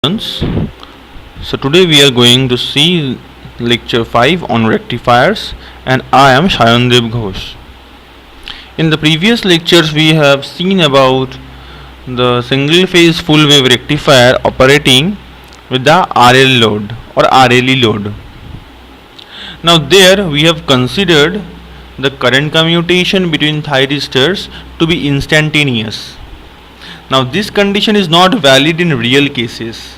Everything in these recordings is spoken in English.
Students. So today we are going to see lecture 5 on rectifiers, and I am Shayandev Ghosh. In the previous lectures we have seen about the single phase full wave rectifier operating with the RL load or RLE load. Now there we have considered the current commutation between thyristors to be instantaneous. Now this condition is not valid in real cases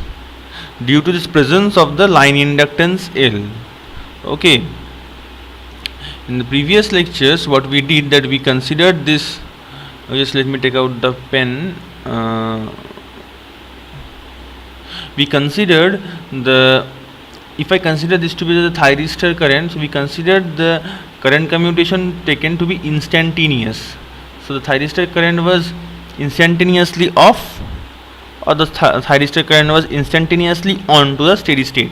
due to this presence of the line inductance L. Okay. In the previous lectures what we did that we considered this, just let me take out the pen. We considered if I consider this to be the thyristor current, so we considered the current commutation taken to be instantaneous. So the thyristor current was instantaneously off, or the thyristor current was instantaneously on to the steady state.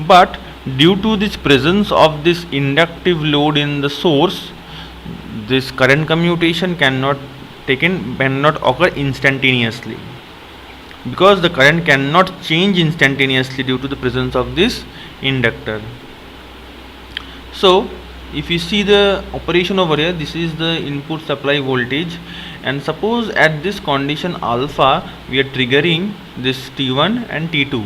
But due to this presence of this inductive load in the source, this current commutation cannot occur instantaneously, because the current cannot change instantaneously due to the presence of this inductor. So if you see the operation over here, this is the input supply voltage, and suppose at this condition alpha we are triggering this T1 and T2.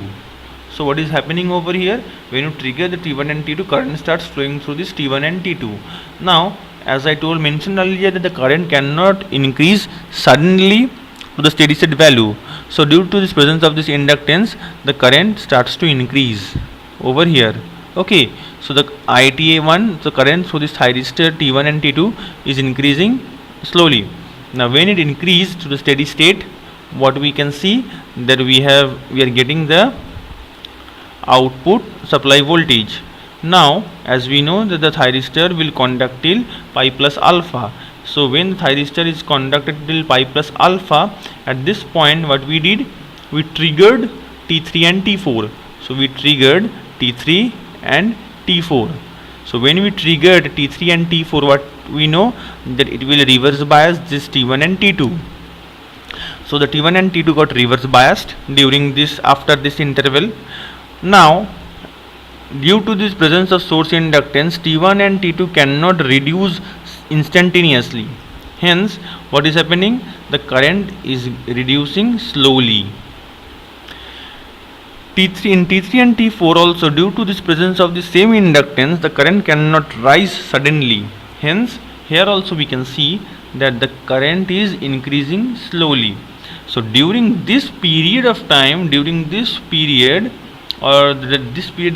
So what is happening over here? When you trigger the T1 and T2, current starts flowing through this T1 and T2. Now as I mentioned earlier that the current cannot increase suddenly to the steady state value. So due to this presence of this inductance, the current starts to increase over here. Okay, so the ITA1, the current through this thyristor T1 and T2 is increasing slowly. Now when it increased to the steady state, what we can see that we are getting the output supply voltage. Now as we know that the thyristor will conduct till pi plus alpha. So when the thyristor is conducted till pi plus alpha, at this point what we did, we triggered T3 and T4. So we triggered T3 and T4. So when we triggered T3 and T4, what we know that it will reverse bias this T1 and T2. So the T1 and T2 got reverse biased during this, after this interval. Now due to this presence of source inductance, T1 and T2 cannot reduce instantaneously. Hence what is happening, the current is reducing slowly. T3 and T4 also, due to this presence of the same inductance, the current cannot rise suddenly. Hence here also we can see that the current is increasing slowly. So during this period of time, this period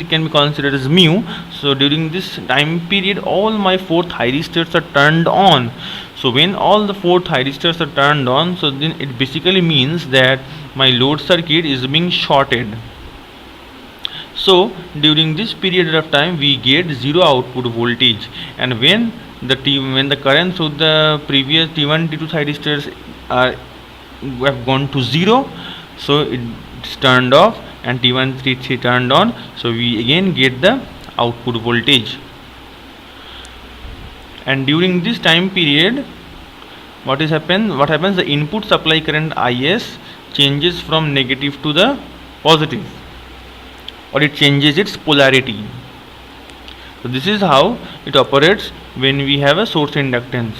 can be considered as mu. So during this time period, all my 4 thyristors are turned on. So when all the 4 thyristors are turned on, so then it basically means that my load circuit is being shorted. So during this period of time we get zero output voltage, and when the current through the previous T1 T2 thyristors have gone to 0, so it's turned off, and T1 T3 turned on, so we again get the output voltage. And during this time period, what happens, the input supply current IS changes from negative to the positive, or it changes its polarity. So this is how it operates when we have a source inductance.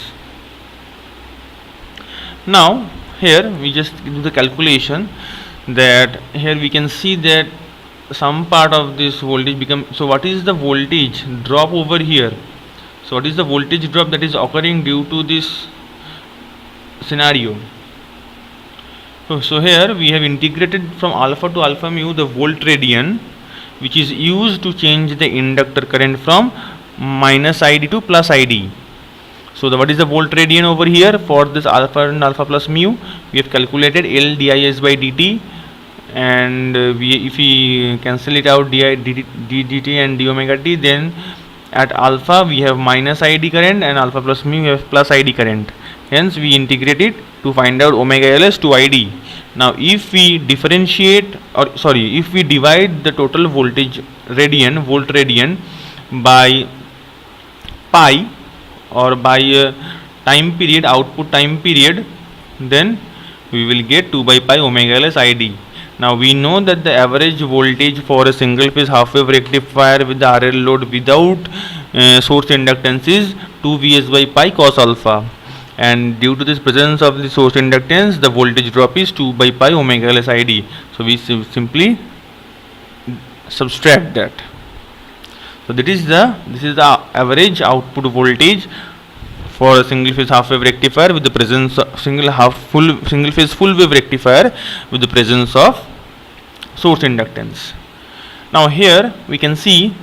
Now here we just do the calculation, that here we can see that some part of this voltage become, so what is the voltage drop over here? So what is the voltage drop that is occurring due to this scenario? So here we have integrated from alpha to alpha mu the volt radian, which is used to change the inductor current from minus ID to plus ID. So what is the volt radian over here for this alpha and alpha plus mu? We have calculated L dis by dt, and if we cancel it out, dt and d omega t, then at alpha we have minus ID current, and alpha plus mu we have plus ID current. Hence we integrate it to find out omega ls to ID. Now if we if we divide the total volt radian by pi, or by output time period, then we will get 2 by pi omega ls ID. Now we know that the average voltage for a single phase half wave rectifier with the RL load without source inductance is 2 Vs by pi cos alpha, and due to this presence of the source inductance the voltage drop is 2 by pi omega less Id. So we simply subtract that. So this is the average output voltage for a single phase half wave rectifier with the presence of single phase full wave rectifier with the presence of source inductance. Now here we can see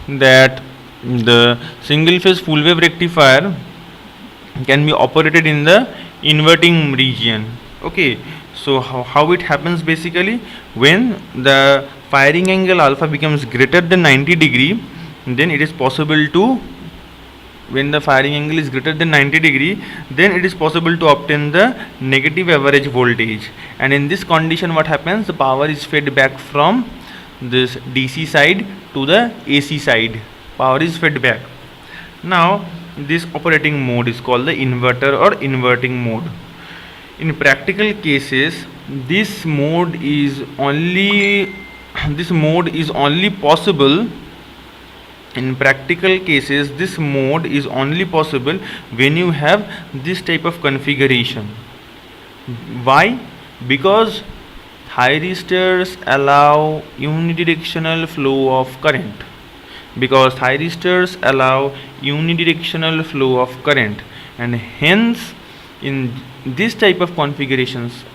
that the single phase full wave rectifier can be operated in the inverting region. Okay, so how it happens basically, when the firing angle alpha becomes greater than 90 degree, then it is possible to, when the firing angle is greater than 90 degree, then it is possible to obtain the negative average voltage, and in this condition what happens, the power is fed back from this DC side to the AC side. Power is fed back. Now this operating mode is called the inverter or inverting mode. In practical cases this mode is only possible in practical cases this mode is only possible when you have this type of configuration. Why? Because thyristors allow unidirectional flow of current. And hence in this type of configurations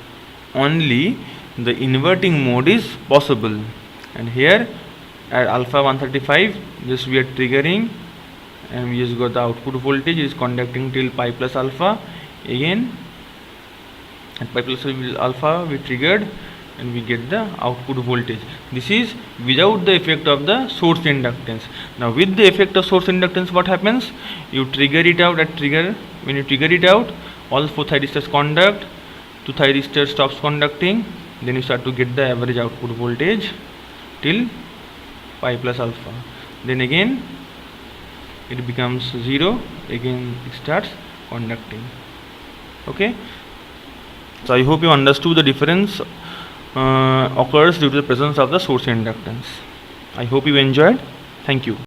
only the inverting mode is possible. And here at alpha 135 just we are triggering, and we just got the output voltage is conducting till pi plus alpha. Again at pi plus alpha we triggered and we get the output voltage. This is without the effect of the source inductance. Now with the effect of source inductance what happens, you trigger it out at trigger. When you trigger it out, all 4 thyristors conduct, 2 thyristor stops conducting, then you start to get the average output voltage till pi plus alpha. Then again it becomes 0, again it starts conducting. Okay, so I hope you understood the difference occurs due to the presence of the source inductance. I hope you enjoyed. Thank you.